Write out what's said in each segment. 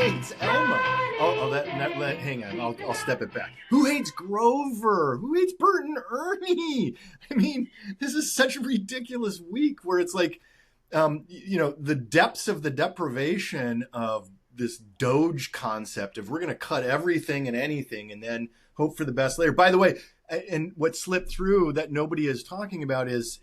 hates Elmo? Hang on, I'll step it back. Who hates Grover? Who hates Bert and Ernie? I mean, this is such a ridiculous week where it's like, the depths of the deprivation of this Doge concept of we're going to cut everything and anything and then hope for the best later. By the way, and what slipped through that nobody is talking about is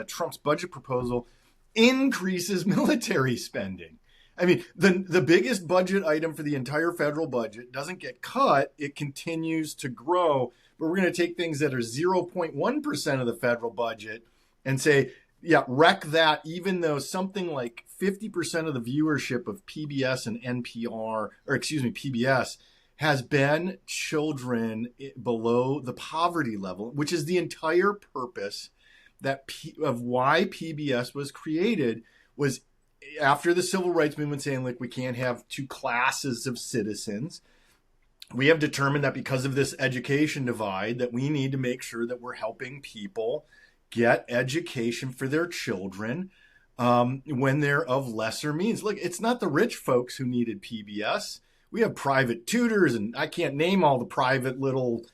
Trump's budget proposal increases military spending. I mean, the biggest budget item for the entire federal budget doesn't get cut. It continues to grow. But we're going to take things that are 0.1% of the federal budget and say, yeah, wreck that, even though something like 50% of the viewership of PBS and PBS has been children below the poverty level, which is the entire purpose of why PBS was created, was after the civil rights movement saying, like, we can't have two classes of citizens. We have determined that because of this education divide, that we need to make sure that we're helping people get education for their children when they're of lesser means. Look, it's not the rich folks who needed PBS. We have private tutors, and I can't name all the private little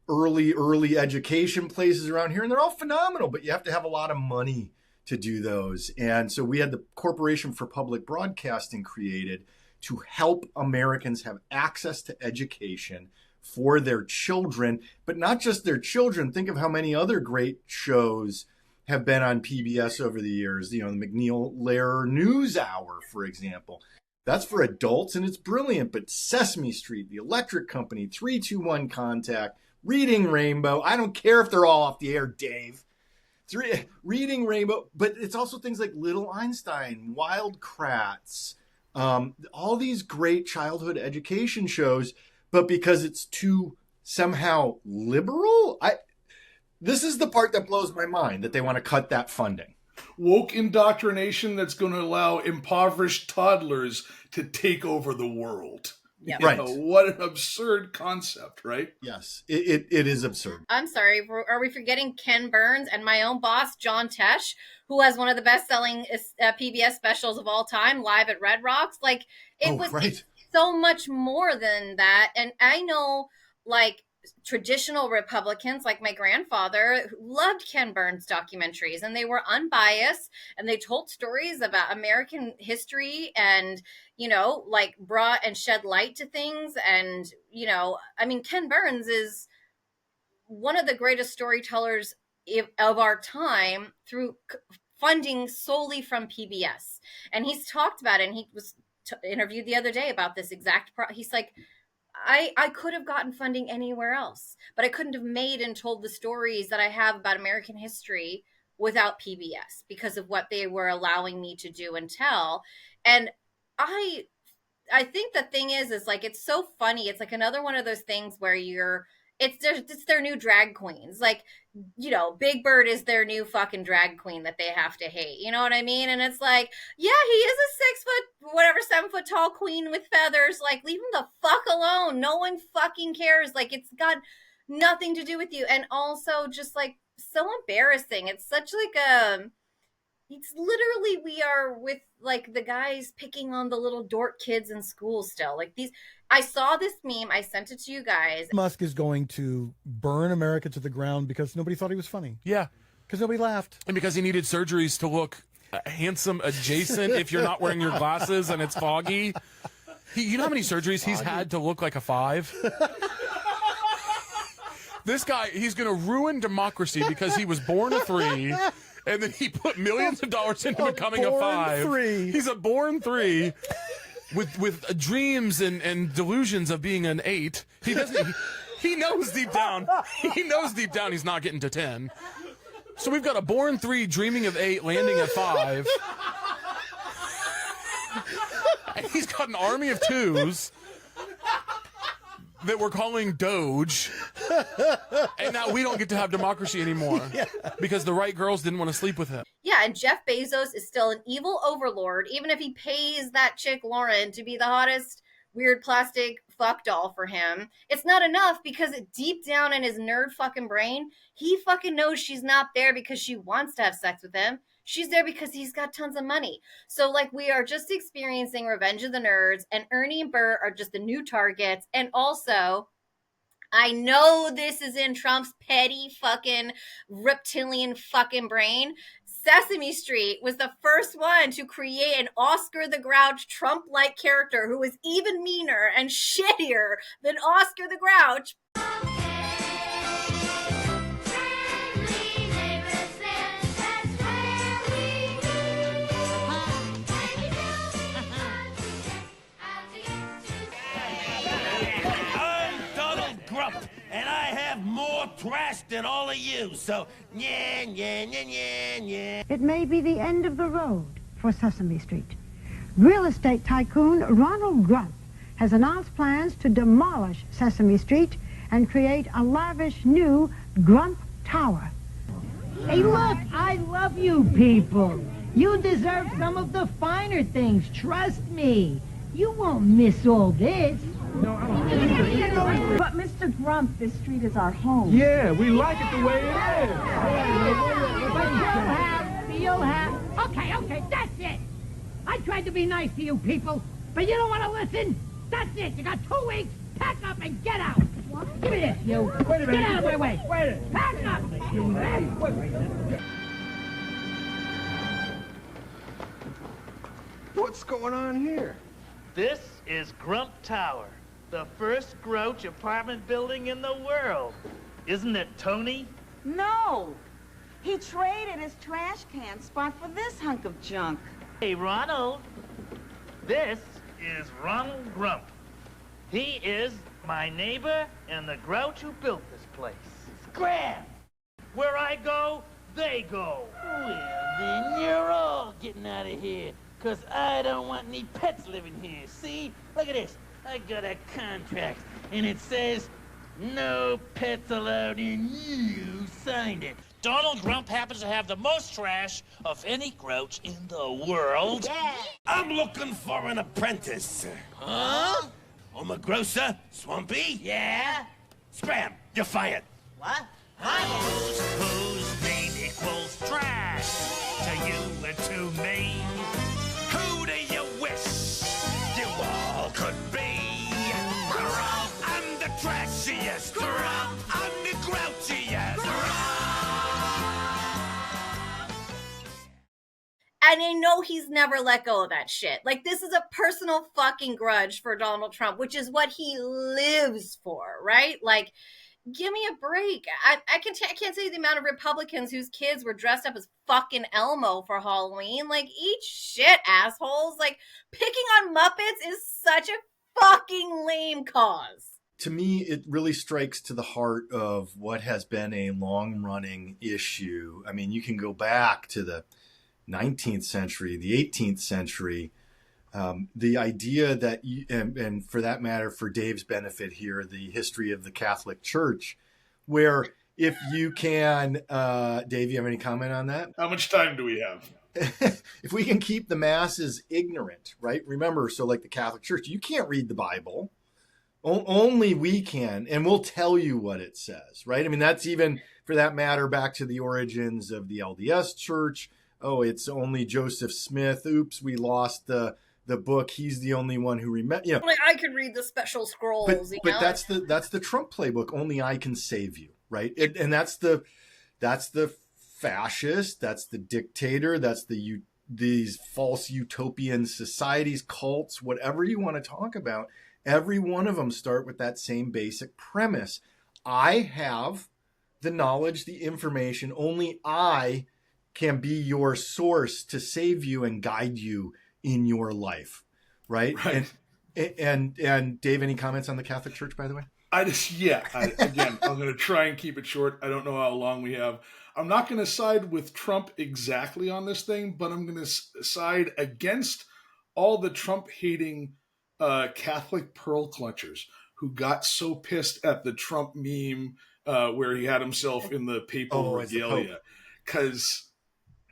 early education places around here, and they're all phenomenal, but you have to have a lot of money to do those. And so we had the Corporation for Public Broadcasting created to help Americans have access to education for their children, but not just their children. Think of how many other great shows have been on PBS over the years. The McNeil-Lehrer News Hour, for example. That's for adults, and it's brilliant. But Sesame Street, The Electric Company, 3-2-1 Contact, Reading Rainbow. I don't care if they're all off the air, Dave. Reading Rainbow. But it's also things like Little Einstein, Wild Kratts, all these great childhood education shows. But because it's too somehow liberal, this is the part that blows my mind, that they want to cut that funding. Woke indoctrination that's going to allow impoverished toddlers to take over the world. Yeah. Right. What an absurd concept, right? Yes, it is absurd. I'm sorry, are we forgetting Ken Burns and my own boss, John Tesh, who has one of the best-selling PBS specials of all time, Live at Red Rocks? Like, it was right. So much more than that. And I know, like, traditional Republicans, like my grandfather, loved Ken Burns documentaries, and they were unbiased, and they told stories about American history and, like, brought and shed light to things. And, I mean, Ken Burns is one of the greatest storytellers of our time through funding solely from PBS. And he's talked about it, and he was interviewed the other day about this exact he's like, I could have gotten funding anywhere else, but I couldn't have made and told the stories that I have about American history without PBS because of what they were allowing me to do and tell. And I think the thing is like, it's so funny. It's like another one of those things where it's their new drag queens. Like, Big Bird is their new fucking drag queen that they have to hate. You know what I mean? And it's like, yeah, he is a 7 foot tall queen with feathers. Like, leave him the fuck alone. No one fucking cares. Like, it's got nothing to do with you. And also just like so embarrassing. It's such like it's literally, we are with like the guys picking on the little dork kids in school still. Like I saw this meme. I sent it to you guys. Musk is going to burn America to the ground because nobody thought he was funny. Yeah. Because nobody laughed. And because he needed surgeries to look handsome adjacent if you're not wearing your glasses and it's foggy. You know how many surgeries he's had to look like a 5? This guy, he's going to ruin democracy because he was born a 3. And then he put millions of dollars into becoming a 5. 3. He's a born 3 with dreams and delusions of being an 8. He doesn't. He knows deep down. He knows deep down he's not getting to 10. So we've got a born 3 dreaming of 8, landing at 5. And he's got an army of 2s that we're calling Doge, and now we don't get to have democracy anymore because the right girls didn't want to sleep with him. Yeah, and Jeff Bezos is still an evil overlord, even if he pays that chick Lauren to be the hottest weird plastic fuck doll for him. It's not enough because deep down in his nerd fucking brain, he fucking knows she's not there because she wants to have sex with him. She's there because he's got tons of money. So, like, we are just experiencing Revenge of the Nerds, and Ernie and Bert are just the new targets. And also, I know this is in Trump's petty fucking reptilian fucking brain. Sesame Street was the first one to create an Oscar the Grouch Trump-like character who was even meaner and shittier than Oscar the Grouch. And I have more trash than all of you, so yeah. It may be the end of the road for Sesame Street. Real estate tycoon Ronald Grump has announced plans to demolish Sesame Street and create a lavish new Grump Tower. Hey, look, I love you people. You deserve some of the finer things, trust me. You won't miss all this. But Mr. Grump, this street is our home. Yeah, we like it the way it is. But you'll have. Okay, that's it. I tried to be nice to you people, but you don't want to listen. That's it. You got 2 weeks. Pack up and get out. Give me this, you. Wait a minute. Get out of my way. Wait a minute. Pack up. What's going on here? This is Grump Tower, the first Grouch apartment building in the world. Isn't it, Tony? No. He traded his trash can spot for this hunk of junk. Hey, Ronald. This is Ronald Grump. He is my neighbor and the Grouch who built this place. Scram! Where I go, they go. Well, then you're all getting out of here, because I don't want any pets living here. See? Look at this. I got a contract, and it says, no pets allowed, and you signed it. Donald Grump happens to have the most trash of any Grouch in the world. Yeah. I'm looking for an apprentice. Huh? I'm a grocer, Swampy. Yeah? Scram, you're fired. What? Whose name equals trash to you and to me? Who do you wish you all could be? I'm the trashiest. I'm the grouchiest. And I know he's never let go of that shit. Like, this is a personal fucking grudge for Donald Trump, which is what he lives for, right? Like, give me a break. I can't tell you the amount of Republicans whose kids were dressed up as fucking Elmo for Halloween. Like, eat shit, assholes. Like, picking on Muppets is such a fucking lame cause. To me, it really strikes to the heart of what has been a long-running issue. I mean, you can go back to the 19th century, the 18th century, the idea that, and for that matter, for Dave's benefit here, the history of the Catholic Church, where if you can, Dave, you have any comment on that? How much time do we have? If we can keep the masses ignorant, right? Remember, so like the Catholic Church, you can't read the Bible. Only we can, and we'll tell you what it says, right? I mean, that's even, for that matter, back to the origins of the LDS Church. Oh, it's only Joseph Smith. Oops, we lost the book. He's the only one who remember. You know, like, I could read the special scrolls. But that's the Trump playbook. Only I can save you, right? And that's the fascist. That's the dictator. That's these false utopian societies, cults, whatever you want to talk about. Every one of them start with that same basic premise. I have the knowledge, the information. Only I can be your source to save you and guide you in your life, right? And Dave, any comments on the Catholic Church, by the way? Again, I'm going to try and keep it short. I don't know how long we have. I'm not going to side with Trump exactly on this thing, but I'm going to side against all the Trump-hating Catholic pearl clutchers who got so pissed at the Trump meme where he had himself in the papal regalia. Because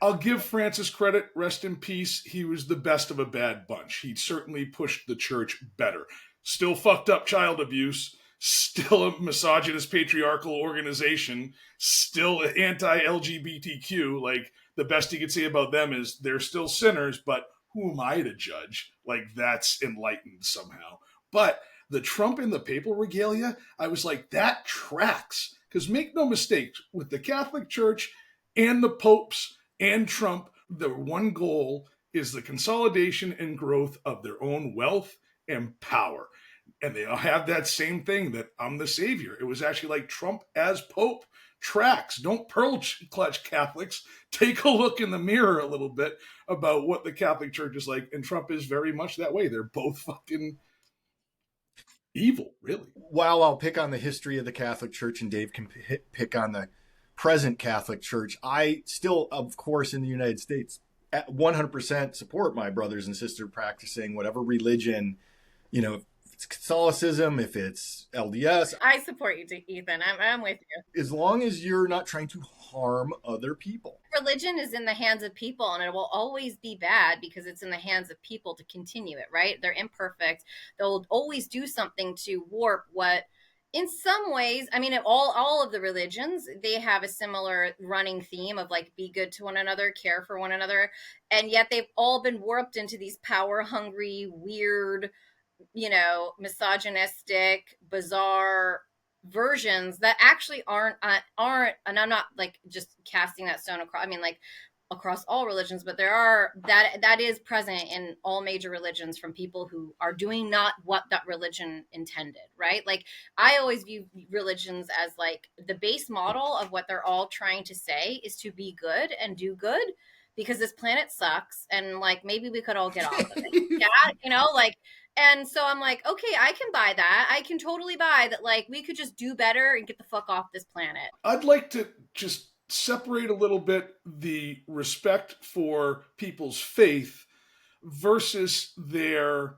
I'll give Francis credit, rest in peace. He was the best of a bad bunch. He certainly pushed the church better. still fucked up child abuse, still a misogynist patriarchal organization, still anti-LGBTQ. Like, the best you could say about them is they're still sinners, but who am I to judge? Like, that's enlightened somehow. But the Trump and the papal regalia, I was like, that tracks. Because make no mistake, with the Catholic Church and the popes and Trump, the one goal is the consolidation and growth of their own wealth and power. And they all have that same thing, that I'm the savior. It was actually like Trump as Pope tracks. Don't pearl clutch Catholics. Take a look in the mirror a little bit about what the Catholic Church is like. And Trump is very much that way. They're both fucking evil, really. While I'll pick on the history of the Catholic Church and Dave can pick on the present Catholic Church, I still, of course, in the United States, 100% support my brothers and sisters practicing whatever religion, if it's Catholicism, if it's LDS. I support you, Ethan. I'm with you. As long as you're not trying to harm other people. Religion is in the hands of people, and it will always be bad because it's in the hands of people to continue it, right? They're imperfect. They'll always do something to warp what, in some ways, I mean, all of the religions, they have a similar running theme of like, be good to one another, care for one another. And yet they've all been warped into these power hungry, weird, misogynistic, bizarre versions that actually aren't, and I'm not like just casting that stone across, I mean, like across all religions, but there are, that is present in all major religions from people who are doing not what that religion intended, right? Like, I always view religions as like the base model of what they're all trying to say is to be good and do good, because this planet sucks, and like, maybe we could all get off of it. Yeah, and so I'm like, okay, I can buy that. I can totally buy that. Like, we could just do better and get the fuck off this planet. I'd like to just separate a little bit the respect for people's faith versus their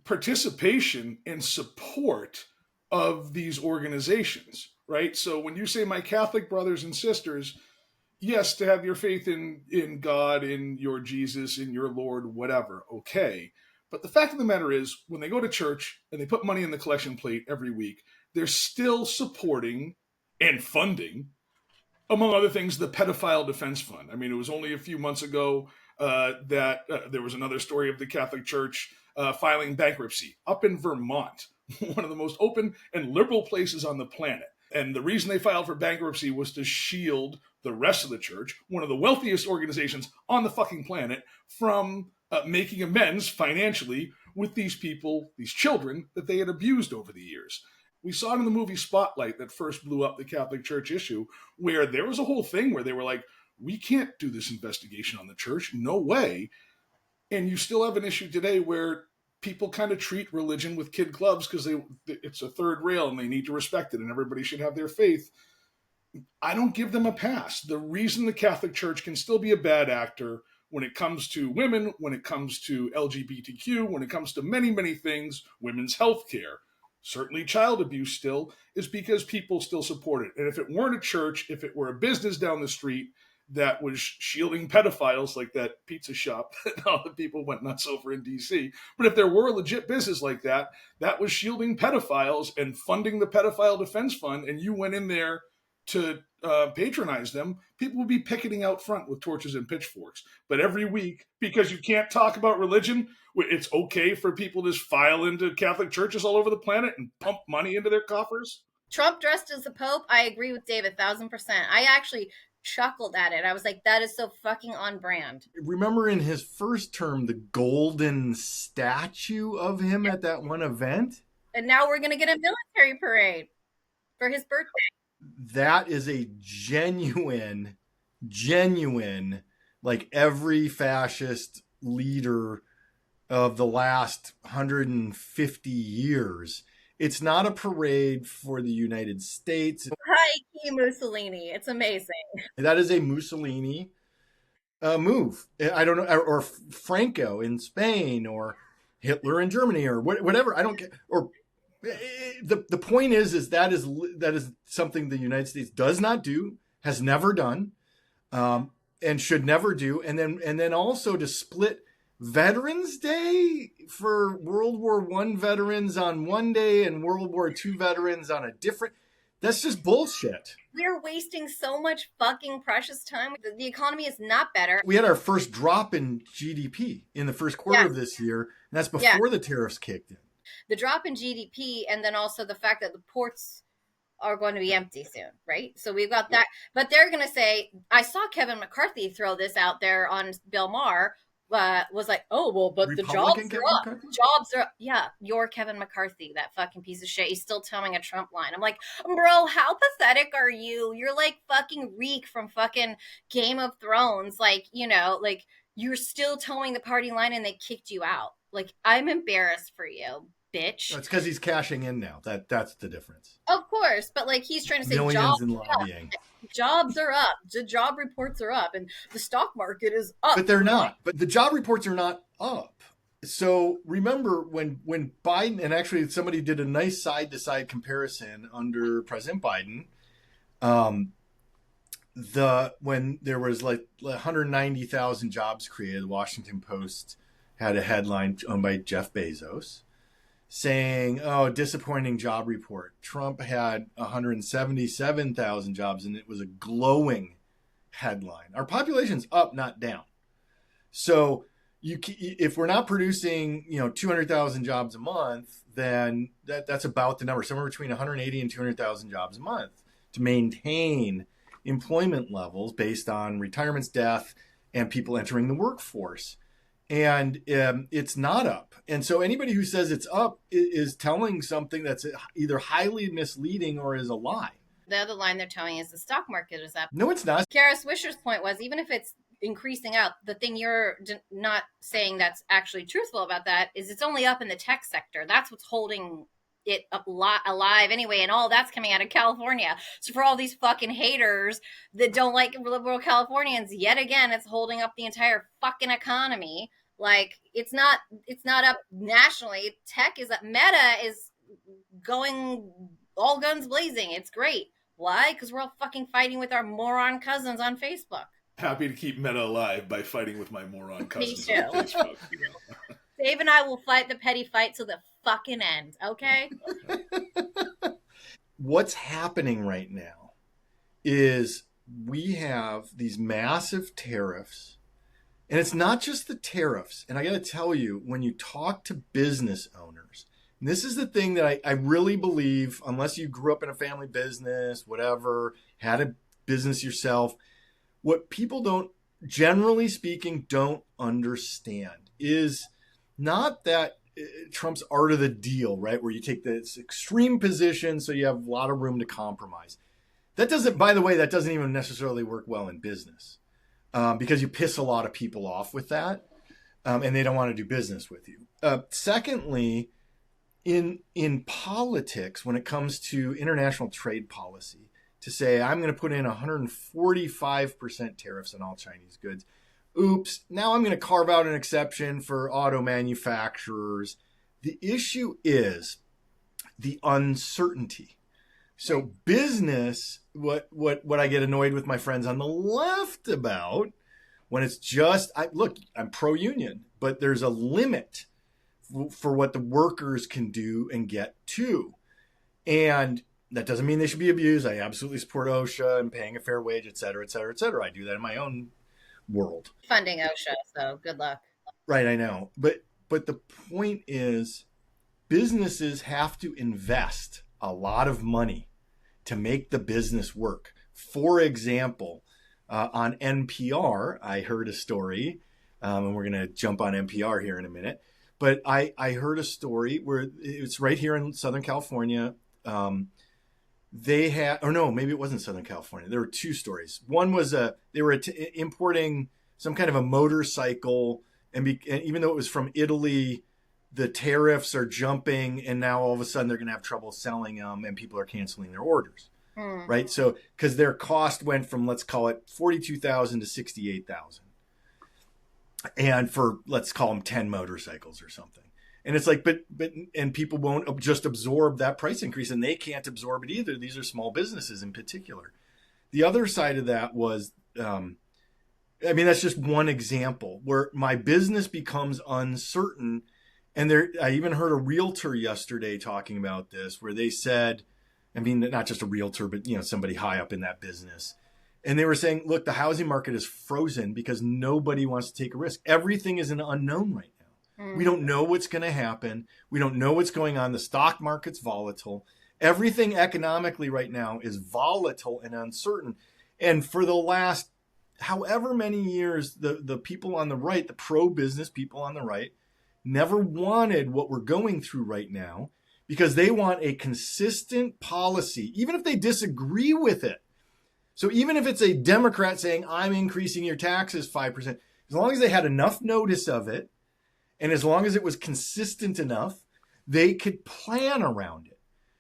participation and support of these organizations, right? So when you say my Catholic brothers and sisters, yes, to have your faith in God, in your Jesus, in your Lord, whatever, okay. But the fact of the matter is, when they go to church and they put money in the collection plate every week, they're still supporting and funding, among other things, the Pedophile Defense Fund. I mean, it was only a few months ago that there was another story of the Catholic Church filing bankruptcy up in Vermont, one of the most open and liberal places on the planet. And the reason they filed for bankruptcy was to shield the rest of the church, one of the wealthiest organizations on the fucking planet, from making amends financially with these people, these children that they had abused over the years. We saw it in the movie Spotlight that first blew up the Catholic Church issue, where there was a whole thing where they were like, we can't do this investigation on the church, no way. And you still have an issue today where people kind of treat religion with kid gloves because it's a third rail and they need to respect it and everybody should have their faith. I don't give them a pass. The reason the Catholic Church can still be a bad actor when it comes to women, when it comes to LGBTQ, when it comes to many, many things, women's health care, certainly child abuse still, is because people still support it. And if it weren't a church, if it were a business down the street that was shielding pedophiles, like that pizza shop that all the people went nuts over in DC. But if there were a legit business like that, that was shielding pedophiles and funding the Pedophile Defense Fund, and you went in there to patronize them, people would be picketing out front with torches and pitchforks. But every week, because you can't talk about religion, it's okay for people to just file into Catholic churches all over the planet and pump money into their coffers. Trump dressed as the Pope, I agree with Dave 1,000%. I actually chuckled at it. I was like, that is so fucking on brand. Remember in his first term, the golden statue of him at that one event? And now we're going to get a military parade for his birthday. That is a genuine, like every fascist leader of the last 150 years. It's not a parade for the United States. Hi, Mussolini. It's amazing. That is a Mussolini move. I don't know, or Franco in Spain, or Hitler in Germany, or whatever. I don't get. Or the point is that is something the United States does not do, has never done, and should never do. And then also to split Veterans Day for World War I veterans on one day and World War II veterans on a different. That's just bullshit. We're wasting so much fucking precious time. The economy is not better. We had our first drop in GDP in the first quarter of this year, and that's before the tariffs kicked in. The drop in GDP, and then also the fact that the ports are going to be empty soon, right? So we've got that. But they're going to say, I saw Kevin McCarthy throw this out there on Bill Maher, was like, oh, well, but Republican the jobs are up. Jobs are up. Yeah, you're Kevin McCarthy, that fucking piece of shit. He's still telling a Trump line. I'm like, bro, how pathetic are you? You're like fucking Reek from fucking Game of Thrones. Like, you know, like you're still towing the party line and they kicked you out. Like, I'm embarrassed for you, bitch. It's because he's cashing in now. That's the difference. Of course, but like he's trying to say millions in lobbying. Jobs are up. The job reports are up, and the stock market is up. But they're not. But the job reports are not up. So remember when Biden, and actually somebody did a nice side-to-side comparison under President Biden, when there was like 190,000 jobs created, the Washington Post had a headline owned by Jeff Bezos saying, oh, disappointing job report. Trump had 177,000 jobs, and it was a glowing headline. Our population's up, not down. So if we're not producing, 200,000 jobs a month, then that's about the number, somewhere between 180 and 200,000 jobs a month to maintain employment levels based on retirements, death, and people entering the workforce. And it's not up. And so anybody who says it's up is telling something that's either highly misleading or is a lie. The other line they're telling is the stock market is up. No, it's not. Kara Swisher's point was, even if it's increasing up, the thing you're not saying that's actually truthful about that is it's only up in the tech sector. That's what's holding it up alive anyway, and all that's coming out of California. So for all these fucking haters that don't like liberal Californians, yet again, it's holding up the entire fucking economy. Like, it's not up nationally. Tech is up. Meta is going all guns blazing. It's great. Why? Because we're all fucking fighting with our moron cousins on Facebook. Happy to keep Meta alive by fighting with my moron cousins Me too. on Facebook. Dave and I will fight the petty fight till the fucking end, okay? What's happening right now is we have these massive tariffs. And it's not just the tariffs. And I got to tell you, when you talk to business owners, and this is the thing that I really believe, unless you grew up in a family business, whatever, had a business yourself, what people don't, generally speaking, don't understand is not that Trump's art of the deal, right? Where you take this extreme position so you have a lot of room to compromise. That doesn't, by the way, that doesn't even necessarily work well in business. Because you piss a lot of people off with that, and they don't want to do business with you. Secondly, in politics, when it comes to international trade policy, to say, I'm going to put in 145% tariffs on all Chinese goods. Oops, now I'm going to carve out an exception for auto manufacturers. The issue is the uncertainty. So business, what I get annoyed with my friends on the left about, when it's just, I'm pro-union, but there's a limit for what the workers can do and get to. And that doesn't mean they should be abused. I absolutely support OSHA and paying a fair wage, et cetera, et cetera, et cetera. I do that in my own world. Funding OSHA, so good luck. Right, I know. But the point is, businesses have to invest a lot of money to make the business work. For example, on NPR, I heard a story, and we're going to jump on NPR here in a minute, but I heard a story where it's right here in Southern California. They had, or no, maybe it wasn't Southern California. There were two stories. One was they were importing some kind of a motorcycle, and even though it was from Italy, the tariffs are jumping, and now all of a sudden they're going to have trouble selling them, and people are canceling their orders, right? So because their cost went from, let's call it 42,000 to 68,000, and for, let's call them 10 motorcycles or something. And it's like, but and people won't just absorb that price increase, and they can't absorb it either. These are small businesses in particular. The other side of that was I mean, that's just one example where my business becomes uncertain. And I even heard a realtor yesterday talking about this, where they said, I mean, not just a realtor, but somebody high up in that business. And they were saying, look, the housing market is frozen because nobody wants to take a risk. Everything is an unknown right now. Mm-hmm. We don't know what's going to happen. We don't know what's going on. The stock market's volatile. Everything economically right now is volatile and uncertain. And for the last however many years, the people on the right, the pro-business people on the right, never wanted what we're going through right now because they want a consistent policy, even if they disagree with it. So even if it's a Democrat saying, I'm increasing your taxes 5%, as long as they had enough notice of it, and as long as it was consistent enough, they could plan around it.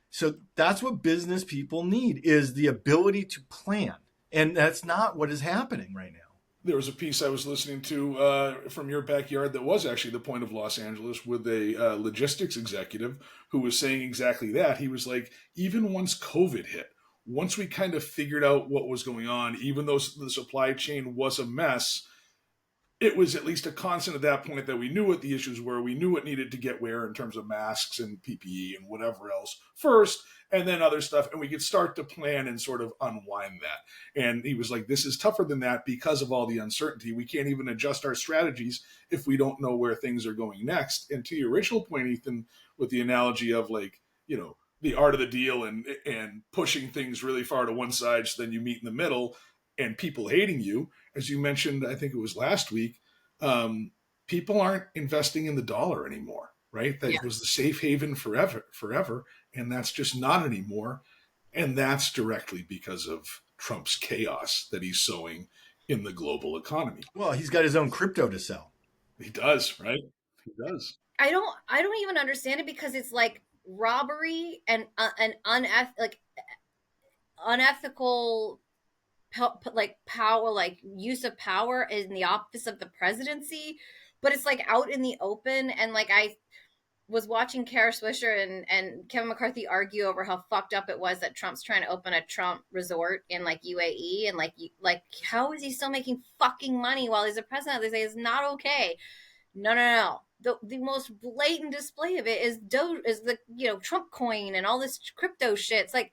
So that's what business people need, is the ability to plan. And that's not what is happening right now. There was a piece I was listening to from your backyard that was actually the point of Los Angeles with a logistics executive who was saying exactly that. He was like, even once COVID hit, once we kind of figured out what was going on, even though the supply chain was a mess, it was at least a constant at that point that we knew what the issues were. We knew what needed to get where in terms of masks and PPE and whatever else first, and then other stuff. And we could start to plan and sort of unwind that. And he was like, this is tougher than that because of all the uncertainty. We can't even adjust our strategies if we don't know where things are going next. And to your original point, Ethan, with the analogy of the art of the deal and pushing things really far to one side so then you meet in the middle and people hating you, as you mentioned, I think it was last week, people aren't investing in the dollar anymore, right? That was the safe haven forever. And that's just not anymore. And that's directly because of Trump's chaos that he's sowing in the global economy. Well, he's got his own crypto to sell. He does, right? He does. I don't even understand it because it's like robbery and unethical power, like use of power in the office of the presidency, but it's like out in the open. And like I was watching Kara Swisher and Kevin McCarthy argue over how fucked up it was that Trump's trying to open a Trump resort in like UAE, and like how is he still making fucking money while he's a president? They say it's not okay. No. The most blatant display of it is the Trump coin and all this crypto shit. It's like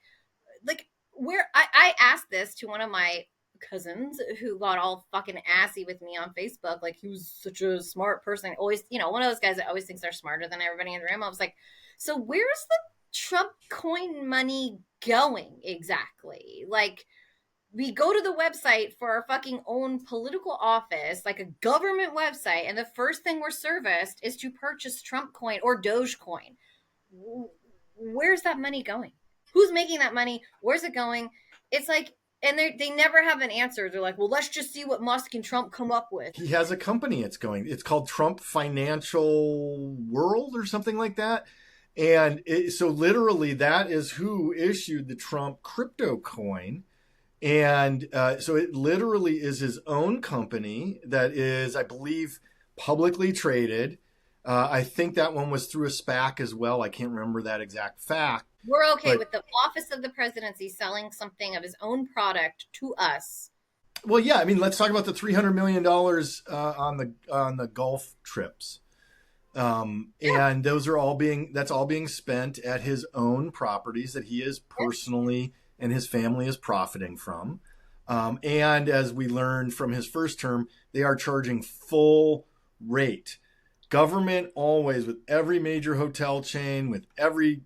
where I asked this to one of my cousins who got all fucking assy with me on Facebook. Like, he was such a smart person. Always, one of those guys that always thinks they're smarter than everybody in the room. I was like, so where's the Trump coin money going exactly? Like, we go to the website for our fucking own political office, like a government website, and the first thing we're serviced is to purchase Trump coin or Dogecoin. Where's that money going? Who's making that money? Where's it going? It's like, and they never have an answer. They're like, well, let's just see what Musk and Trump come up with. He has a company it's called Trump Financial World or something like that. And so literally that is who issued the Trump crypto coin. And so it literally is his own company that is, I believe, publicly traded. I think that one was through a SPAC as well. I can't remember that exact fact. We're okay with the office of the presidency selling something of his own product to us. Well, yeah. I mean, let's talk about the $300 million on the Gulf trips. And those are that's all being spent at his own properties that he is personally and his family is profiting from. And as we learned from his first term, they are charging full rate. Government always, with every major hotel chain, with every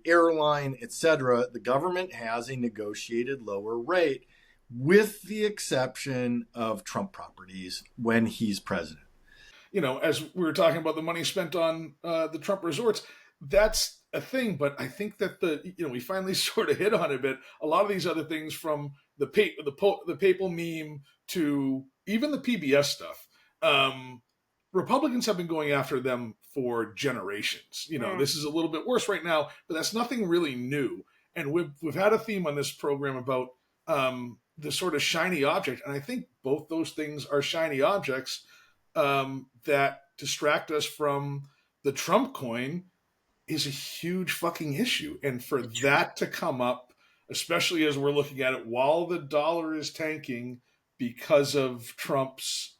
airline, etc., the government has a negotiated lower rate, with the exception of Trump properties when he's president. As we were talking about the money spent on the Trump resorts, that's a thing. But I think that we finally sort of hit on it a bit. A lot of these other things, from the papal meme to even the PBS stuff, Republicans have been going after them for generations. This is a little bit worse right now, but that's nothing really new. And we've had a theme on this program about the sort of shiny object, and I think both those things are shiny objects that distract us from the Trump coin is a huge fucking issue. And for that to come up, especially as we're looking at it while the dollar is tanking because of Trump's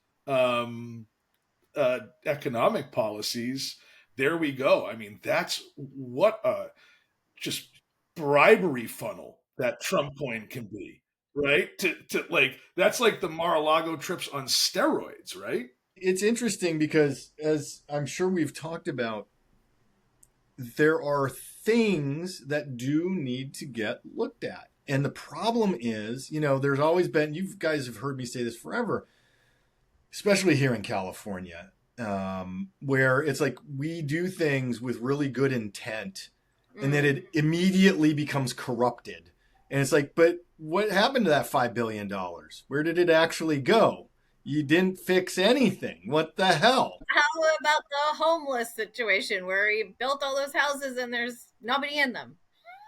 economic policies, there we go. I mean, that's what a just bribery funnel that Trump coin can be, right? To like, that's like the Mar-a-Lago trips on steroids, right? It's interesting because, as I'm sure we've talked about, there are things that do need to get looked at. And the problem is, there's always been, you guys have heard me say this forever, especially here in California, where it's like we do things with really good intent and then it immediately becomes corrupted. And it's like, but what happened to that $5 billion? Where did it actually go? You didn't fix anything. What the hell? How about the homeless situation where he built all those houses and there's nobody in them?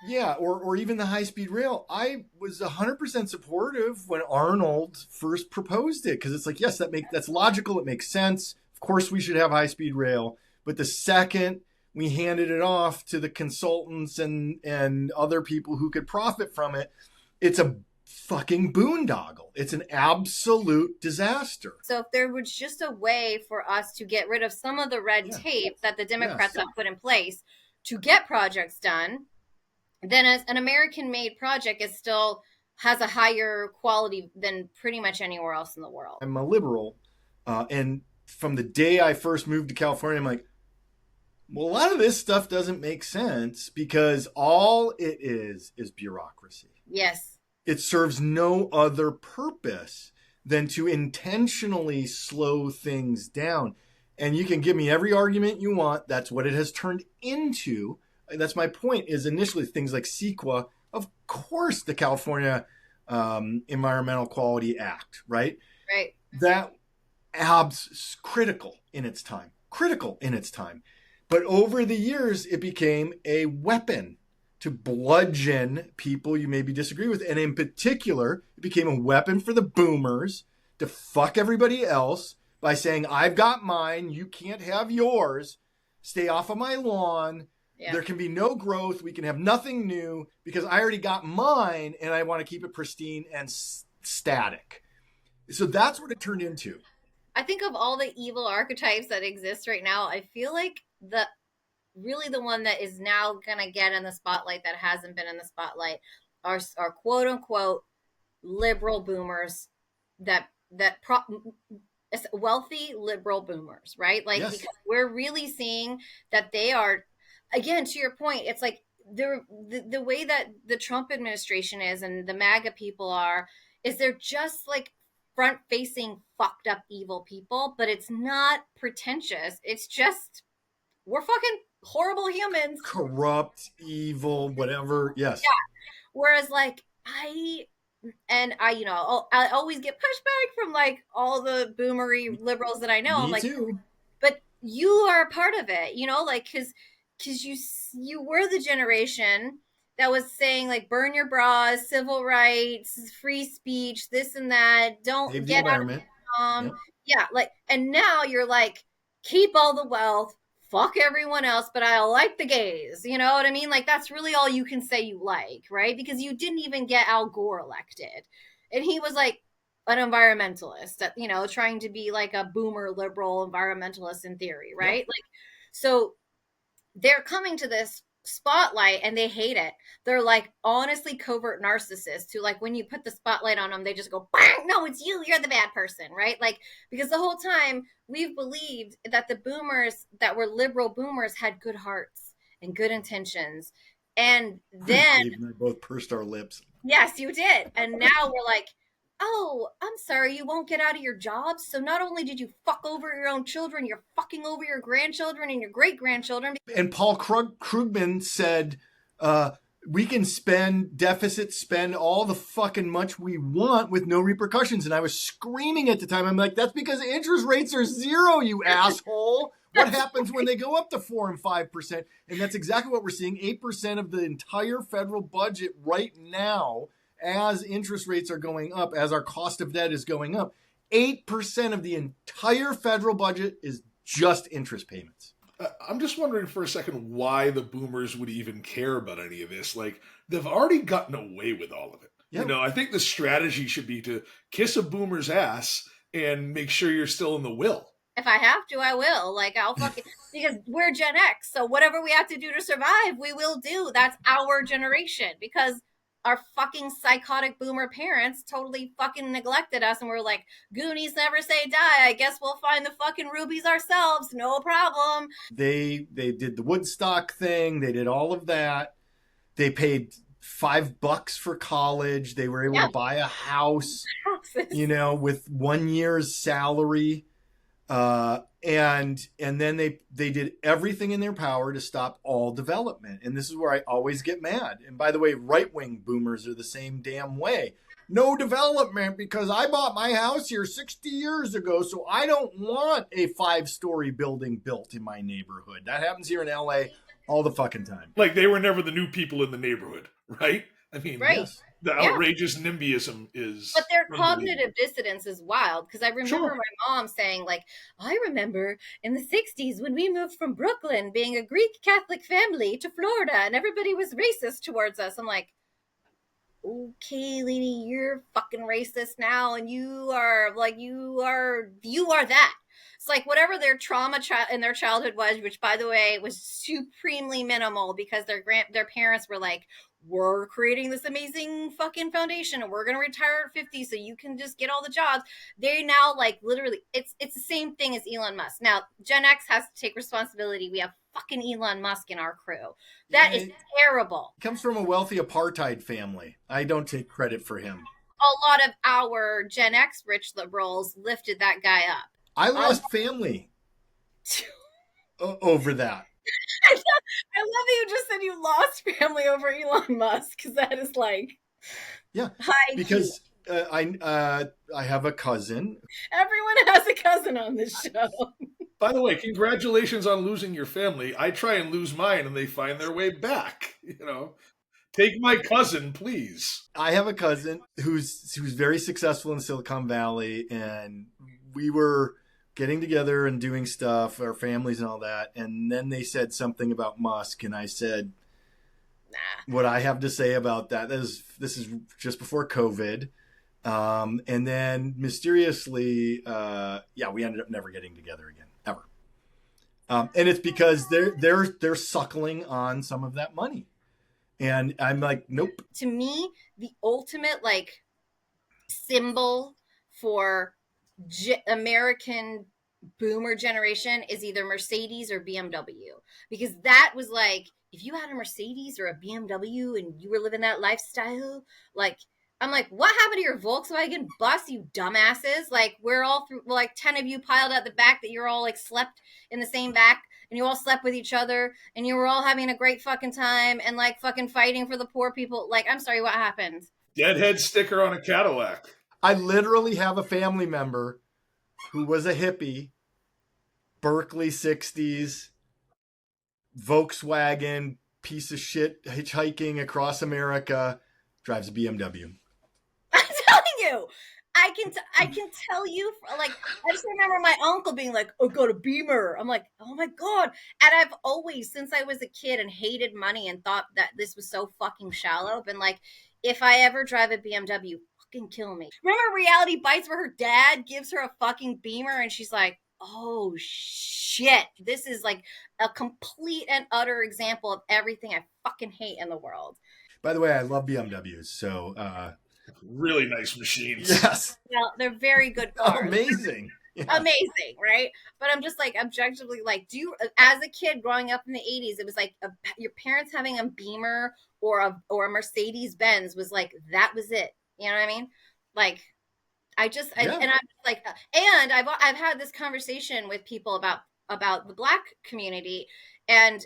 Yeah, or even the high-speed rail. I was 100% supportive when Arnold first proposed it because it's like, yes, that's logical. It makes sense. Of course, we should have high-speed rail. But the second we handed it off to the consultants and other people who could profit from it, it's a fucking boondoggle. It's an absolute disaster. So if there was just a way for us to get rid of some of the red tape that the Democrats have put in place to get projects done, then as an American-made project, it still has a higher quality than pretty much anywhere else in the world. I'm a liberal, and from the day I first moved to California, I'm like, well, a lot of this stuff doesn't make sense because all it is bureaucracy. Yes. It serves no other purpose than to intentionally slow things down. And you can give me every argument you want. That's what it has turned into. And that's my point, is initially things like CEQA, of course, the California Environmental Quality Act, right? Right. That critical in its time. But over the years, it became a weapon to bludgeon people you maybe disagree with. And in particular, it became a weapon for the boomers to fuck everybody else by saying, I've got mine, you can't have yours, stay off of my lawn. Yeah. There can be no growth. We can have nothing new because I already got mine and I want to keep it pristine and static. So that's what it turned into. I think of all the evil archetypes that exist right now, I feel like the one that is now going to get in the spotlight that hasn't been in the spotlight are quote unquote liberal boomers wealthy liberal boomers, right? Like, yes. Because we're really seeing that they are, again, to your point, it's like the way that the Trump administration is and the MAGA people are, is they're just like front facing fucked up evil people, but it's not pretentious. It's just, we're fucking horrible humans. Corrupt, evil, whatever. Yes. Yeah. Whereas like I always get pushback from like all the boomery liberals that I know. Me I'm like, too. But you are a part of it, like, cause you were the generation that was saying like, burn your bras, civil rights, free speech, this and that. Don't save get the environment. Yep. Yeah. Like, and now you're like, keep all the wealth, fuck everyone else, but I like the gays. You know what I mean? Like, that's really all you can say you like, right? Because you didn't even get Al Gore elected. And he was like an environmentalist, trying to be like a boomer liberal environmentalist in theory, right? Yep. Like, so they're coming to this spotlight and they hate it. They're like honestly covert narcissists who, like, when you put the spotlight on them, they just go, bang, no, it's you're the bad person, right? Like, because the whole time we've believed that the boomers that were liberal boomers had good hearts and good intentions. And then we both pursed our lips. Yes, you did. And now we're like, oh, I'm sorry, you won't get out of your jobs. So not only did you fuck over your own children, you're fucking over your grandchildren and your great-grandchildren. And Paul Krugman said, we can spend all the fucking much we want with no repercussions. And I was screaming at the time. I'm like, that's because interest rates are zero, you asshole. What happens when they go up to 4 and 5%? And that's exactly what we're seeing. 8% of the entire federal budget right now, as interest rates are going up, as our cost of debt is going up, 8% of the entire federal budget is just interest payments. I'm just wondering for a second why the boomers would even care about any of this. Like, they've already gotten away with all of it. Yeah. You know, I think the strategy should be to kiss a boomer's ass and make sure you're still in the will. If I have to, I will. Like, I'll fucking, because we're Gen X. So whatever we have to do to survive, we will do. That's our generation, because our fucking psychotic boomer parents totally fucking neglected us. And we're like, Goonies never say die. I guess we'll find the fucking rubies ourselves. No problem. They did the Woodstock thing. They did all of that. They paid $5 for college. They were able to buy a house, you know, with 1 year's salary. And then they did everything in their power to stop all development. And this is where I always get mad. And by the way, right-wing boomers are the same damn way. No development because I bought my house here 60 years ago, so I don't want a 5-story building built in my neighborhood. That happens here in LA all the fucking time. Like they were never the new people in the neighborhood, right? I mean, right. The outrageous NIMBYism is... But their cognitive dissonance is wild, because I remember my mom saying, like, I remember in the 60s when we moved from Brooklyn being a Greek Catholic family to Florida and everybody was racist towards us. I'm like, okay, lady, you're fucking racist now, and you are that. It's like whatever their trauma in their childhood was, which by the way was supremely minimal, because their parents were like, we're creating this amazing fucking foundation and we're going to retire at 50 so you can just get all the jobs. They now, like, literally, it's the same thing as Elon Musk. Now, Gen X has to take responsibility. We have fucking Elon Musk in our crew. That is terrible. He comes from a wealthy apartheid family. I don't take credit for him. A lot of our Gen X rich liberals lifted that guy up. I lost family over that. I love that you just said you lost family over Elon Musk, because that is like, because I have a cousin. Everyone has a cousin on this show. By the way, congratulations on losing your family. I try and lose mine, and they find their way back. You know, take my cousin, please. I have a cousin who's very successful in Silicon Valley, and we were getting together and doing stuff, our families and all that. And then they said something about Musk. And I said, what I have to say about that is this is just before COVID. And then mysteriously, we ended up never getting together again, ever. And it's because they're suckling on some of that money. And I'm like, nope. To me, the ultimate like symbol for American boomer generation is either Mercedes or BMW, because that was like, if you had a Mercedes or a BMW and you were living that lifestyle, like, I'm like, what happened to your Volkswagen bus, you dumbasses? Like, we're all through, like 10 of you piled out the back that you're all like slept in the same back, and you all slept with each other, and you were all having a great fucking time and like fucking fighting for the poor people. Like, I'm sorry, what happened? Deadhead sticker on a Cadillac. I literally have a family member who was a hippie, Berkeley 60s, Volkswagen, piece of shit, hitchhiking across America, drives a BMW. I'm telling you, I can tell you, like, I just remember my uncle being like, oh, go to Beamer. I'm like, oh my God. And I've always, since I was a kid and hated money and thought that this was so fucking shallow, been like, if I ever drive a BMW, fucking kill me. Remember Reality Bites where her dad gives her a fucking Beamer and she's like, oh shit, this is like a complete and utter example of everything I fucking hate in the world. By the way, I love BMWs, so really nice machines. Yes. Well, they're very good cars. Oh, amazing. Yeah. Amazing, right? But I'm just like objectively like, as a kid growing up in the 80s, it was like your parents having a Beamer or a Mercedes Benz was like, that was it. You know what I mean? Like, and I'm like, and I've had this conversation with people about the Black community, and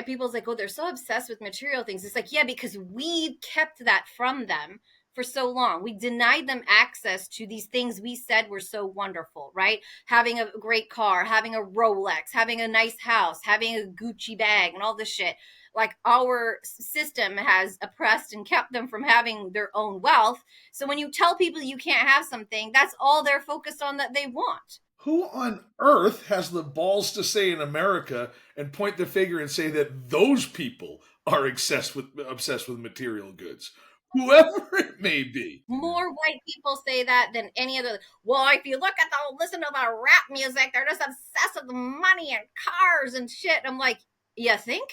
people's like, oh, they're so obsessed with material things. It's like, yeah, because we kept that from them for so long. We denied them access to these things we said were so wonderful, right? Having a great car, having a Rolex, having a nice house, having a Gucci bag, and all this shit. Like, our system has oppressed and kept them from having their own wealth. So when you tell people you can't have something, that's all they're focused on that they want. Who on earth has the balls to say in America and point the finger and say that those people are obsessed with material goods? whoever it may be. More white people say that than any other. Well, if you listen to the rap music, they're just obsessed with money and cars and shit. I'm like, you think?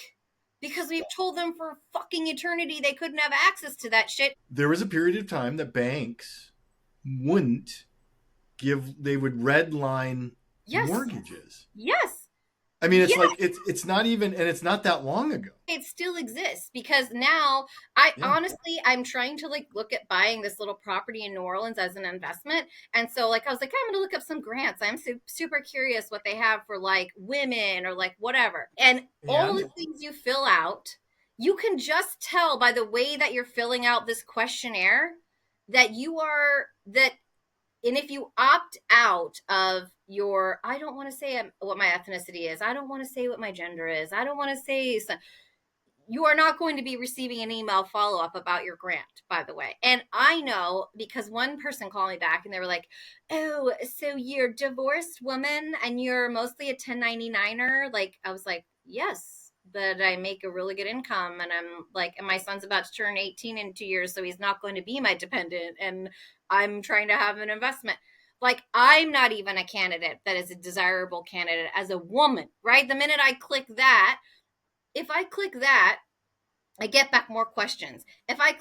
Because we've told them for fucking eternity they couldn't have access to that shit. There was a period of time that banks wouldn't they would redline mortgages. Yes. I mean, it's like it's not even, and it's not that long ago. It still exists because now honestly, I'm trying to like look at buying this little property in New Orleans as an investment. And so like, I was like, I'm going to look up some grants. I'm super curious what they have for like women or like whatever. And all the things you fill out, you can just tell by the way that you're filling out this questionnaire that and if you opt out of your, I don't want to say what my ethnicity is. I don't want to say what my gender is. I don't want to say, you are not going to be receiving an email follow-up about your grant, by the way. And I know because one person called me back and they were like, oh, so you're a divorced woman and you're mostly a 1099er? Like, I was like, yes, but I make a really good income. And I'm like, and my son's about to turn 18 in 2 years, so he's not going to be my dependent. And I'm trying to have an investment. Like, I'm not even a candidate that is a desirable candidate as a woman, right? The minute I click that, if I click that, I get back more questions. If I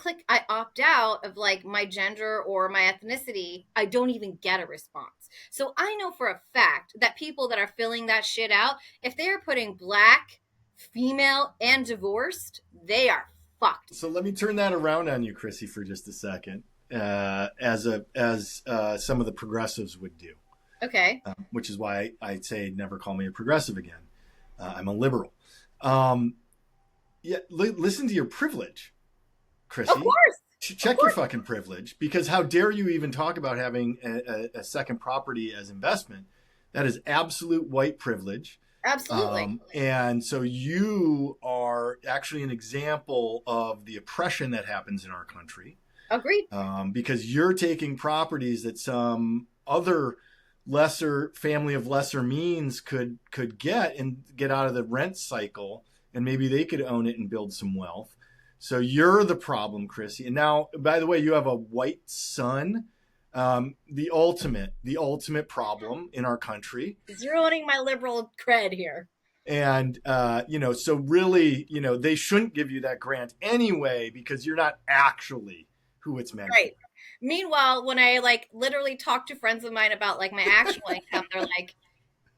opt out of like my gender or my ethnicity, I don't even get a response. So I know for a fact that people that are filling that shit out, if they're putting black, female, and divorced, they are fucked. So let me turn that around on you, Chrissy, for just a second. As some of the progressives would do. Okay. Which is why I say never call me a progressive again. I'm a liberal. Listen to your privilege, Chrissy. Of course. Check your fucking privilege, because how dare you even talk about having a second property as investment? That is absolute white privilege. Absolutely. And so you are actually an example of the oppression that happens in our country. Agreed. Because you're taking properties that some other lesser family of lesser means could get and get out of the rent cycle, and maybe they could own it and build some wealth. So you're the problem, Chrissy. And now, by the way, you have a white son, the ultimate problem in our country. Ruining my liberal cred here. And, so really, they shouldn't give you that grant anyway, because you're not actually who it's meant right. Meanwhile, when I like literally talk to friends of mine about like my actual income, they're like,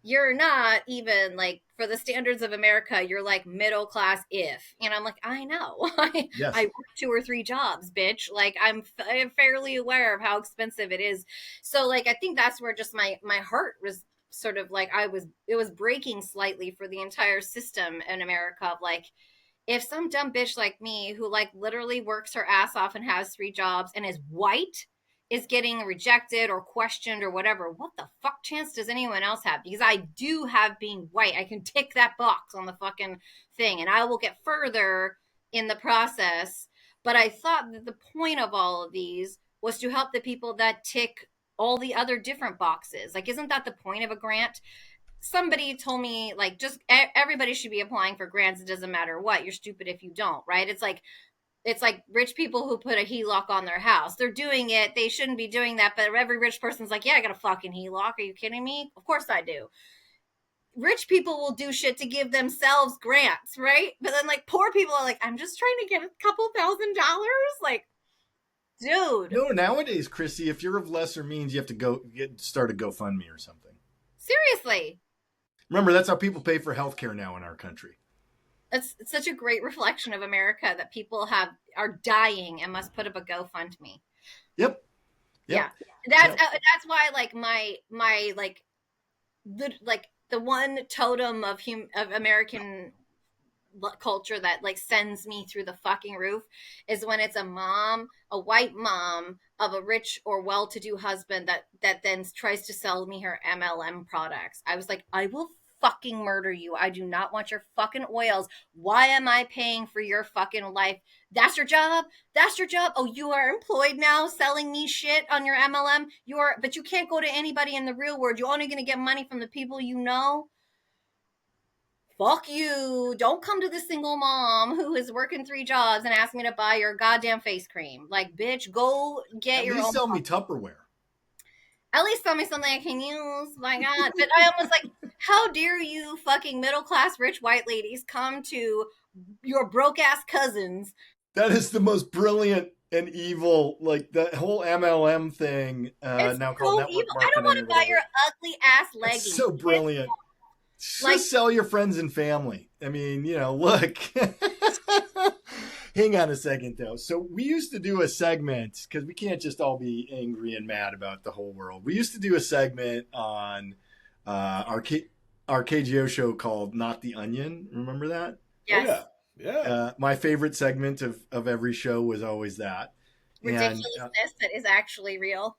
you're not even like, for the standards of America, you're like middle class if. And I'm like, I know. Yes. I work 2 or 3 jobs, bitch. Like I'm fairly aware of how expensive it is. So like, I think that's where just my heart was sort of like, it was breaking slightly for the entire system in America of like, if some dumb bitch like me who like literally works her ass off and has 3 jobs and is white is getting rejected or questioned or whatever, what the fuck chance does anyone else have? Because I do have being white. I can tick that box on the fucking thing and I will get further in the process. But I thought that the point of all of these was to help the people that tick all the other different boxes. Like, isn't that the point of a grant? Somebody told me like, just everybody should be applying for grants. It doesn't matter what. You're stupid if you don't, right? It's like rich people who put a HELOC on their house. They're doing it. They shouldn't be doing that. But every rich person's like, yeah, I got a fucking HELOC. Are you kidding me? Of course I do. Rich people will do shit to give themselves grants, right? But then like poor people are like, I'm just trying to get a couple $1,000. Like, dude. No, nowadays, Chrissy, if you're of lesser means, you have to start a GoFundMe or something. Seriously. Remember, that's how people pay for healthcare now in our country. It's such a great reflection of America that people are dying and must put up a GoFundMe. Yep. Yeah. That's why like my like the one totem of American culture that like sends me through the fucking roof is when it's a white mom of a rich or well-to-do husband that then tries to sell me her MLM products. I was like, I will fucking murder you. I do not want your fucking oils. Why am I paying for your fucking life? That's your job? That's your job? Oh, you are employed now selling me shit on your MLM? But you can't go to anybody in the real world. You're only going to get money from the people you know? fuck you. Don't come to this single mom who is working 3 jobs and ask me to buy your goddamn face cream. Like, bitch, go get your own. At least sell me Tupperware. At least tell me something I can use. My God. But I almost like, how dare you fucking middle-class rich white ladies come to your broke-ass cousins. That is the most brilliant and evil, like the whole MLM thing. It's now so called network evil. I don't marketing want to or buy whatever. your ugly ass leggings. It's so brilliant. Like- Just sell your friends and family. I mean, look. Hang on a second, though. So we used to do a segment, because we can't just all be angry and mad about the whole world. We used to do a segment on our KGO show called Not the Onion. Remember that? Yes. Oh, yeah. My favorite segment of every show was always that. Ridiculousness that is actually real.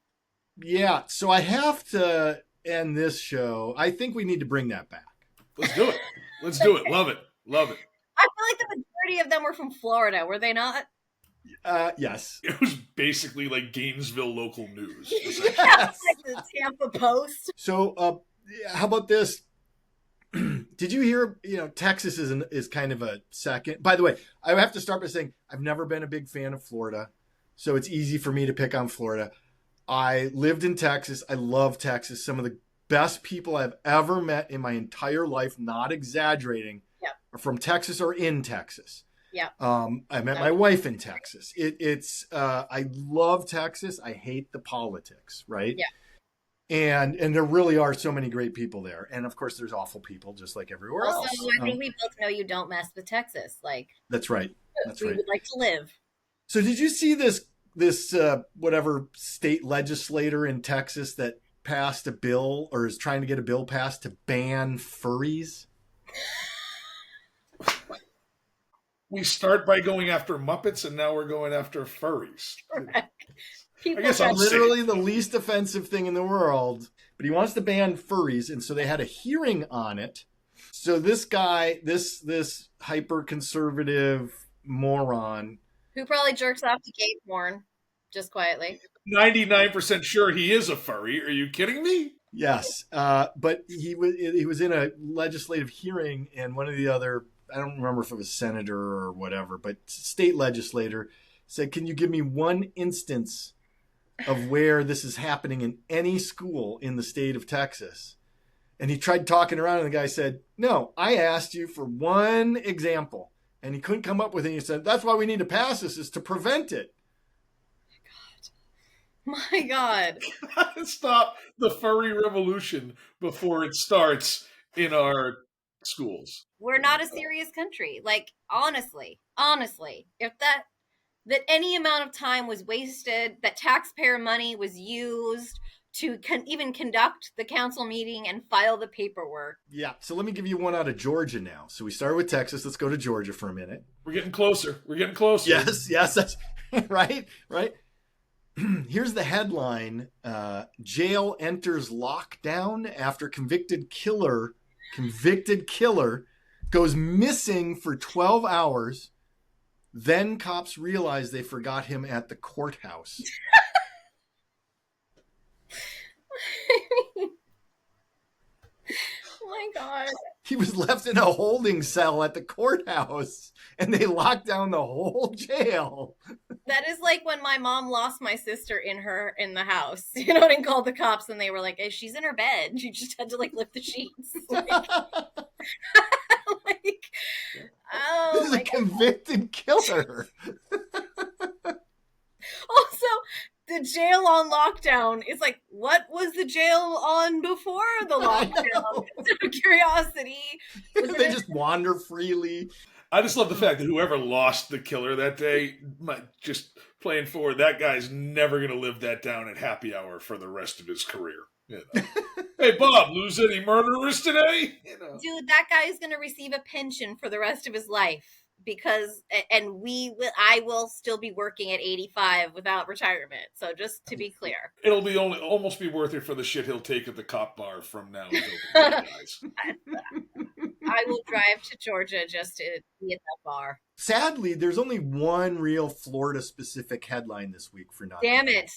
Yeah. So I have to end this show. I think we need to bring that back. Let's do it. Let's do it. Love it. Love it. I feel like the majority of them were from Florida, were they not? Yes. It was basically like Gainesville local news. Yes. Like the Tampa Post. So how about this? Did you hear, Texas is kind of a second. By the way, I have to start by saying I've never been a big fan of Florida, so it's easy for me to pick on Florida. I lived in Texas. I love Texas. Some of the best people I've ever met in my entire life, not exaggerating, are from Texas or in Texas. Yeah. I met my wife in Texas. I love Texas. I hate the politics, right? Yeah. And there really are so many great people there. And of course there's awful people just like everywhere else. I think we both know you don't mess with Texas. Like, that's right. That's we right. would like to live. So did you see this whatever state legislator in Texas that passed a bill or is trying to get a bill passed to ban furries? We start by going after Muppets, and now we're going after furries. I guess I'm literally the least offensive thing in the world, but he wants to ban furries, and so they had a hearing on it. So this guy, this hyper conservative moron, who probably jerks off to gay porn, just quietly. 99% sure he is a furry. Are you kidding me? Yes, but he was in a legislative hearing, and one of the other, I don't remember if it was senator or whatever, but state legislator said, "Can you give me one instance of where this is happening in any school in the state of Texas?" And he tried talking around, and the guy said, "No, I asked you for one example." And he couldn't come up with it. He said, "That's why we need to pass this, is to prevent it." My God. Stop the furry revolution before it starts in our schools. We're not a serious country. Like, honestly, if that any amount of time was wasted, that taxpayer money was used to even conduct the council meeting and file the paperwork. Yeah. So let me give you one out of Georgia now. So we started with Texas. Let's go to Georgia for a minute. We're getting closer. Yes. That's right. Here's the headline. Jail enters lockdown after convicted killer goes missing for 12 hours. Then cops realize they forgot him at the courthouse. Oh my God. He was left in a holding cell at the courthouse, and they locked down the whole jail. That is like when my mom lost my sister in the house, and called the cops, and they were like, "She's in her bed. She just had to lift the sheets." Oh, this is a convicted killer. Also, the jail on lockdown is like, what was the jail on before the lockdown? Out of curiosity. They just wander freely. I just love the fact that whoever lost the killer that day, just playing forward, that guy's never going to live that down at happy hour for the rest of his career. Hey, Bob, lose any murderers today? Dude, that guy is going to receive a pension for the rest of his life. Because, I will still be working at 85 without retirement. So just to be clear, it'll be almost be worth it for the shit he'll take at the cop bar from now until the day dies. I will drive to Georgia just to be at that bar. Sadly, there's only one real Florida-specific headline this week for not. Damn it!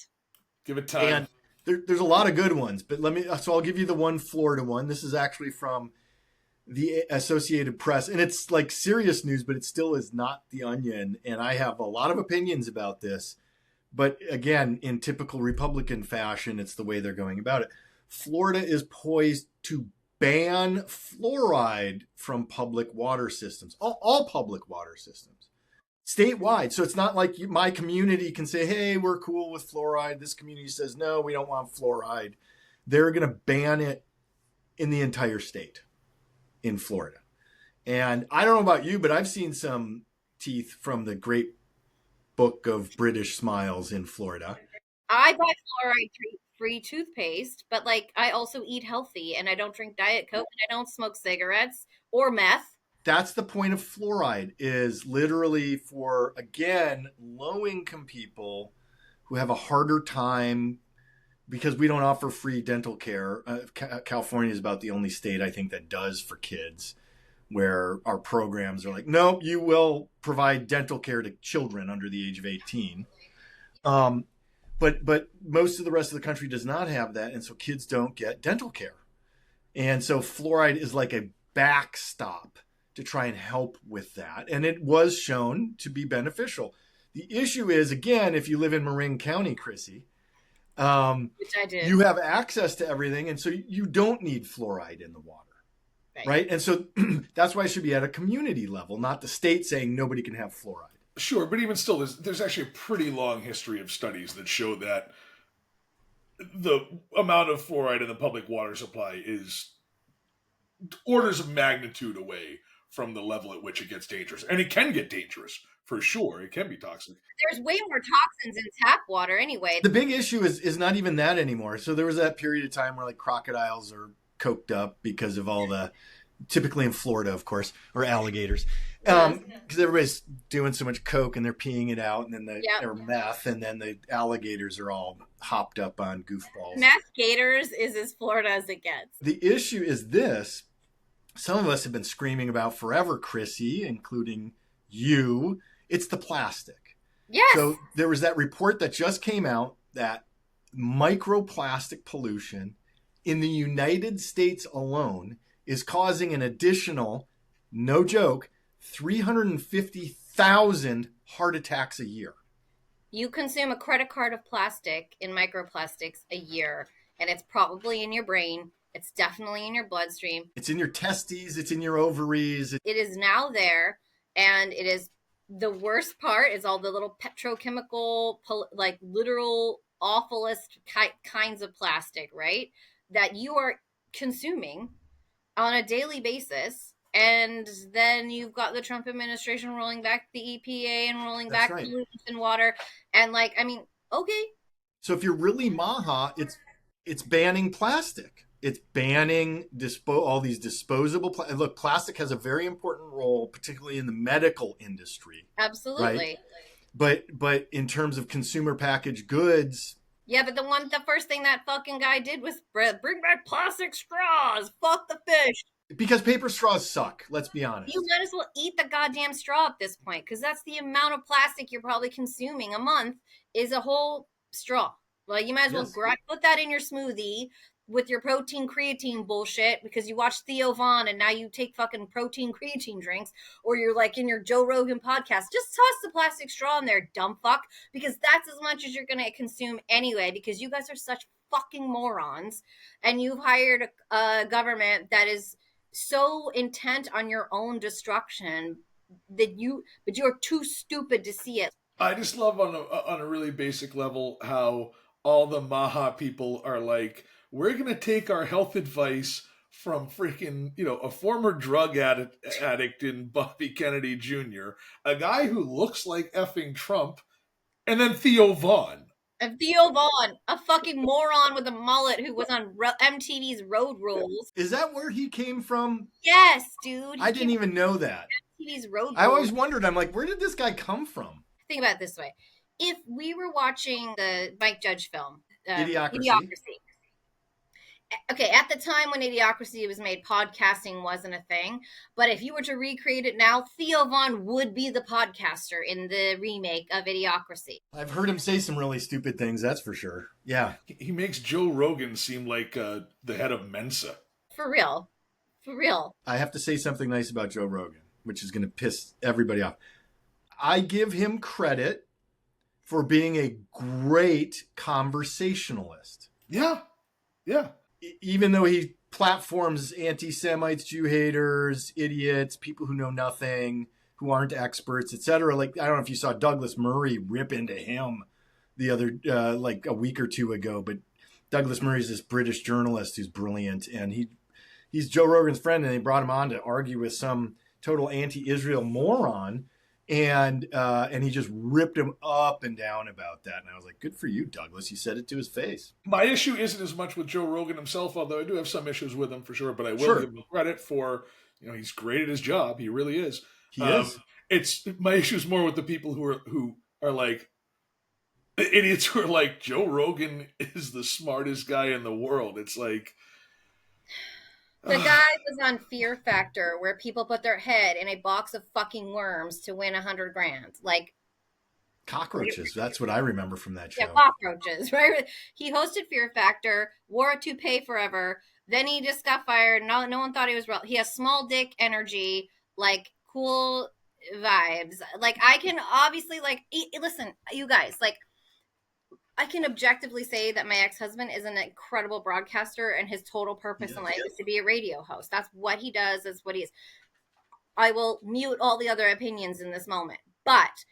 Give it time. And there's a lot of good ones, but I'll give you the one Florida one. This is actually from the Associated Press, and it's like serious news, but it still is not The Onion. And I have a lot of opinions about this. But again, in typical Republican fashion, it's the way they're going about it. Florida is poised to ban fluoride from public water systems, all public water systems, statewide. So it's not like my community can say, hey, we're cool with fluoride. This community says, no, we don't want fluoride. They're going to ban it in the entire state in Florida. And I don't know about you, but I've seen some teeth from the great book of British smiles in Florida. I buy fluoride-free toothpaste, but like I also eat healthy and I don't drink Diet Coke and I don't smoke cigarettes or meth. That's the point of fluoride, is literally for, again, low-income people who have a harder time because we don't offer free dental care. California is about the only state, I think, that does for kids, where our programs are like, nope, you will provide dental care to children under the age of 18. But most of the rest of the country does not have that, and so kids don't get dental care. And so fluoride is like a backstop to try and help with that. And it was shown to be beneficial. The issue is, again, if you live in Marin County, Chrissy, which I did, you have access to everything, and so you don't need fluoride in the water. Right? And so that's why it should be at a community level, not the state saying nobody can have fluoride. Sure, but even still, there's actually a pretty long history of studies that show that the amount of fluoride in the public water supply is orders of magnitude away from the level at which it gets dangerous. And it can get dangerous, for sure. It can be toxic. There's way more toxins in tap water anyway. The big issue is not even that anymore. So there was that period of time where like crocodiles are coked up because of all the, typically in Florida, of course, or alligators, because everybody's doing so much coke and they're peeing it out, and then or meth, and then the alligators are all hopped up on goofballs. Meth gators is as Florida as it gets. The issue is this: some of us have been screaming about forever, Chrissy, including you. It's the plastic. Yes. So there was that report that just came out that microplastic pollution in the United States alone is causing an additional, no joke, 350,000 heart attacks a year. You consume a credit card of plastic in microplastics a year, and it's probably in your brain. It's definitely in your bloodstream. It's in your testes. It's in your ovaries. It is now there, and it is the worst part is all the little petrochemical, like literal awfulest kinds of plastic, right? That you are consuming on a daily basis. And then you've got the Trump administration rolling back the EPA and rolling back pollutants in water. And like, I mean, okay. So if you're really Maha, it's banning plastic. It's banning all these disposable. Look, plastic has a very important role, particularly in the medical industry. Absolutely. Right? But in terms of consumer packaged goods. Yeah, but the first thing that fucking guy did was bring back plastic straws. Fuck the fish. Because paper straws suck. Let's be honest. You might as well eat the goddamn straw at this point, because that's the amount of plastic you're probably consuming a month is a whole straw. Like you might as well put that in your smoothie with your protein creatine bullshit because you watch Theo Vaughn and now you take fucking protein creatine drinks, or you're like in your Joe Rogan podcast. Just toss the plastic straw in there, dumb fuck, because that's as much as you're going to consume anyway, because you guys are such fucking morons and you've hired a government that is so intent on your own destruction that you're too stupid to see it. I just love on a really basic level how all the Maha people are like, we're going to take our health advice from freaking, a former drug addict in Bobby Kennedy Jr., a guy who looks like effing Trump, and then Theo Vaughn. And Theo Vaughn, a fucking moron with a mullet who was on MTV's Road Rules. Is that where he came from? Yes, dude. I didn't even know that. MTV's Road Rules. I always wondered, I'm like, where did this guy come from? Think about it this way. If we were watching the Mike Judge film, Idiocracy. Okay, at the time when Idiocracy was made, podcasting wasn't a thing. But if you were to recreate it now, Theo Vaughn would be the podcaster in the remake of Idiocracy. I've heard him say some really stupid things, that's for sure. Yeah. He makes Joe Rogan seem like the head of Mensa. For real. For real. I have to say something nice about Joe Rogan, which is going to piss everybody off. I give him credit for being a great conversationalist. Yeah. Yeah. Even though he platforms anti-Semites, Jew haters, idiots, people who know nothing, who aren't experts, etc. Like, I don't know if you saw Douglas Murray rip into him the other, like a week or two ago, but Douglas Murray's this British journalist who's brilliant, and he's Joe Rogan's friend, and they brought him on to argue with some total anti-Israel moron, and he just ripped him up and down about that. And I was like, good for you, Douglas. You said it to his face. My issue isn't as much with Joe Rogan himself, although I do have some issues with him for sure, but I will give him credit for, he's great at his job. He really is. He is. It's my issue is more with the people who are like idiots who are like, Joe Rogan is the smartest guy in the world. It's like, the guy was on Fear Factor, where people put their head in a box of fucking worms to win $100,000. Like cockroaches. That's what I remember from that show. Yeah, cockroaches, right? He hosted Fear Factor, wore a toupee forever. Then he just got fired. No one thought he was real. He has small dick energy, like cool vibes. Like, I can obviously, like, listen, you guys, like, I can objectively say that my ex-husband is an incredible broadcaster, and his total purpose in life is to be a radio host. That's what he does. That's what he is. I will mute all the other opinions in this moment. But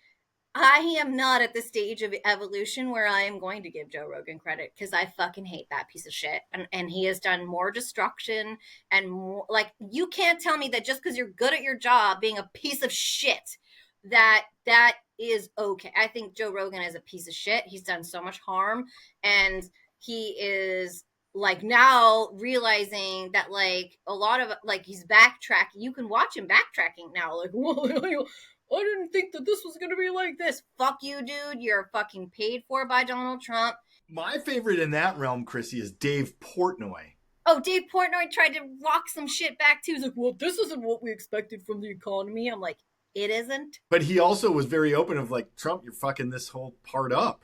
I am not at the stage of evolution where I am going to give Joe Rogan credit, because I fucking hate that piece of shit. And he has done more destruction and more, like, you can't tell me that just because you're good at your job being a piece of shit, that is okay. I think Joe Rogan is a piece of shit. He's done so much harm, and he is like now realizing that, like, a lot of, like, he's backtracking. You can watch him backtracking now, like, whoa, I didn't think that this was going to be like this. Fuck you, dude. You're fucking paid for by Donald Trump. My favorite in that realm, Chrissy, is Dave Portnoy. Oh, Dave Portnoy tried to walk some shit back too. He's like, well, this isn't what we expected from the economy. I'm like, it isn't. But he also was very open of, like, Trump, you're fucking this whole part up.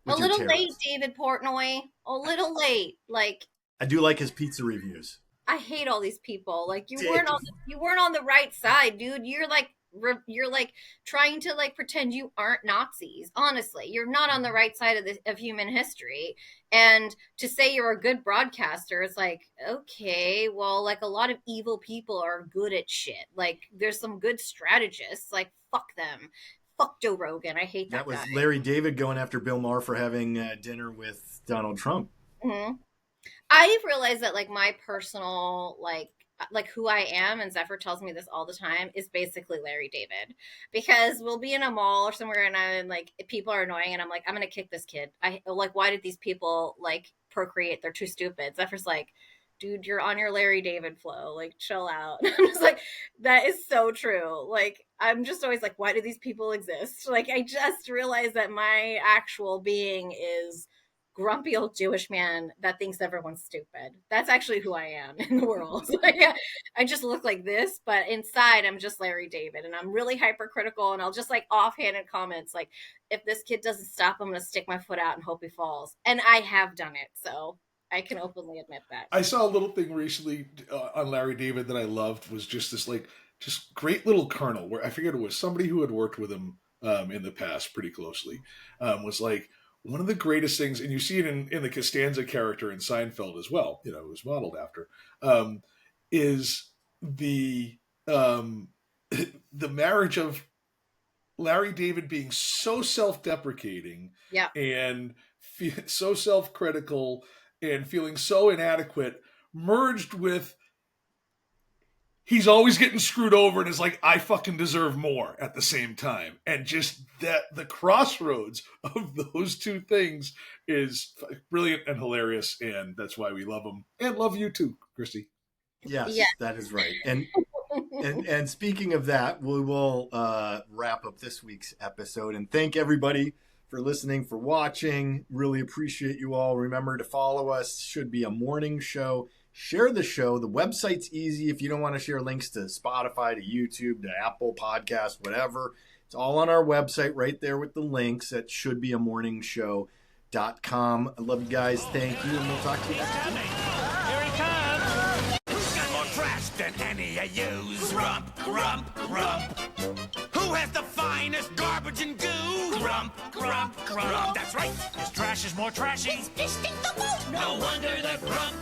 A little late, David Portnoy. A little late. Like, I do like his pizza reviews. I hate all these people. Like, you weren't on the right side, dude. You're like trying to, like, pretend you aren't Nazis. Honestly, you're not on the right side of human history. And to say you're a good broadcaster, it's like, okay, well, like, a lot of evil people are good at shit. Like, there's some good strategists. Like, fuck them. Fuck Joe Rogan. I hate that. That was guy. Larry David going after Bill Maher for having dinner with Donald Trump. Mm-hmm. I've realized that, like, my personal, like who I am, and Zephyr tells me this all the time, is basically Larry David, because we'll be in a mall or somewhere and I'm like, people are annoying and I'm like, I'm gonna kick this kid. I like, why did these people, like, procreate? They're too stupid. Zephyr's like, dude, you're on your Larry David flow, like, chill out. I'm just like, that is so true. Like, I'm just always like, why do these people exist? Like, I just realized that my actual being is grumpy old Jewish man that thinks everyone's stupid. That's actually who I am in the world. Like, I just look like this, but inside I'm just Larry David, and I'm really hypercritical, and I'll just, like, offhanded comments like, if this kid doesn't stop, I'm gonna stick my foot out and hope he falls. And I have done it, so I can openly admit that. I saw a little thing recently on Larry David that I loved, was just this, like, just great little kernel where I figured it was somebody who had worked with him in the past pretty closely, was like, one of the greatest things, and you see it in the Costanza character in Seinfeld as well, it was modeled after, is the marriage of Larry David being so self-deprecating, and so self-critical and feeling so inadequate, merged with he's always getting screwed over and is like, I fucking deserve more at the same time. And just that the crossroads of those two things is brilliant and hilarious. And that's why we love him, and love you too, Christy. Yes, that is right. And speaking of that, we will wrap up this week's episode, and thank everybody for listening, for watching. Really appreciate you all. Remember to follow us. Should be a morning show. Share the show. The website's easy. If you don't want to share links to Spotify, to YouTube, to Apple Podcasts, whatever, it's all on our website right there with the links at shouldbeamorningshow.com. I love you guys. Thank you. And we'll talk to you next week. Here he comes. Who's got more trash than many of yous? Grump, grump, grump. Who has the finest garbage and goo? Grump, grump, grump. That's right. This trash is more trashy. This stinks the most. No wonder the grump